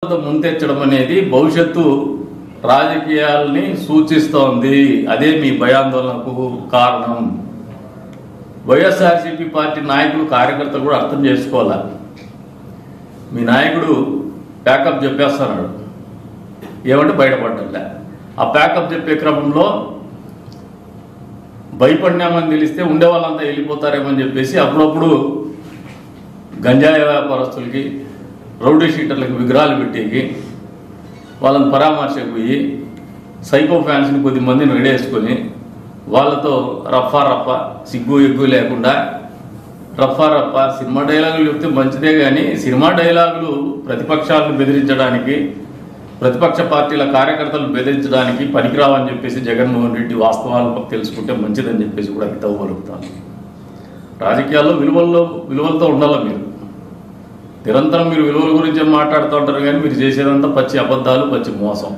ముంతెచ్చడం అనేది భవిష్యత్తు రాజకీయాల్ని సూచిస్తోంది. అదే మీ భయాందోళనకు కారణం. వైఎస్ఆర్సీపీ పార్టీ నాయకులు కార్యకర్తలు కూడా అర్థం చేసుకోవాలా. మీ నాయకుడు ప్యాకప్ చెప్పేస్తున్నాడు, ఏమంటే బయటపడ్డా. ఆ ప్యాకప్ చెప్పే క్రమంలో భయపడినామని తెలిస్తే ఉండే వాళ్ళంతా వెళ్ళిపోతారేమని చెప్పేసి అప్పుడప్పుడు గంజాయి వ్యాపారస్తులకి, రౌడీ షీటర్లకు విగ్రహాలు పెట్టేకి, వాళ్ళని పరామర్శకు పోయి సైకో ఫ్యాన్స్ని కొద్దిమందిని రెడేసుకొని వాళ్ళతో రఫా రఫా సిగ్గు ఎగ్గు లేకుండా రఫా రఫా సినిమా డైలాగులు చెప్తే మంచిదే, కానీ సినిమా డైలాగులు ప్రతిపక్షాలను బెదిరించడానికి, ప్రతిపక్ష పార్టీల కార్యకర్తలను బెదిరించడానికి పనికిరావని చెప్పేసి జగన్మోహన్ రెడ్డి వాస్తవాలు తెలుసుకుంటే మంచిదని చెప్పేసి కూడా హితవు పలుకుతాను. రాజకీయాల్లో విలువలతో ఉండాలి. మీరు నిరంతరం మీరు విలువల గురించి మాట్లాడుతూ ఉంటారు, కానీ మీరు చేసేదంతా పచ్చి అబద్ధాలు, పచ్చి మోసం.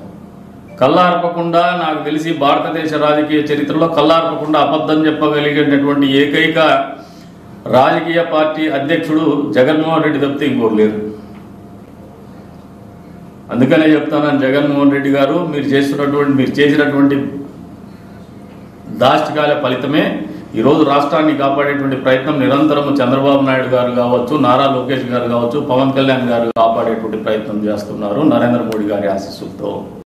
కళ్ళార్పకుండా, నాకు తెలిసి భారతదేశ రాజకీయ చరిత్రలో కళ్ళార్పకుండా అబద్ధం చెప్పగలిగినటువంటి ఏకైక రాజకీయ పార్టీ అధ్యక్షుడు జగన్మోహన్ రెడ్డి తప్పితే ఇంకోటి లేరు. అందుకనే చెప్తాను, జగన్మోహన్ రెడ్డి గారు మీరు చేసినటువంటి దాష్టికాల ఫలితమే ఈరోజు రాష్ట్రాన్ని కాపాడేటువంటి ప్రయత్నం నిరంతరం చంద్రబాబు నాయుడు గారు కావచ్చు, నారా లోకేష్ గారు కావచ్చు, పవన్ కళ్యాణ్ గారు కాపాడేటువంటి ప్రయత్నం చేస్తున్నారు నరేంద్ర మోడీ గారి ఆశీస్సులతో.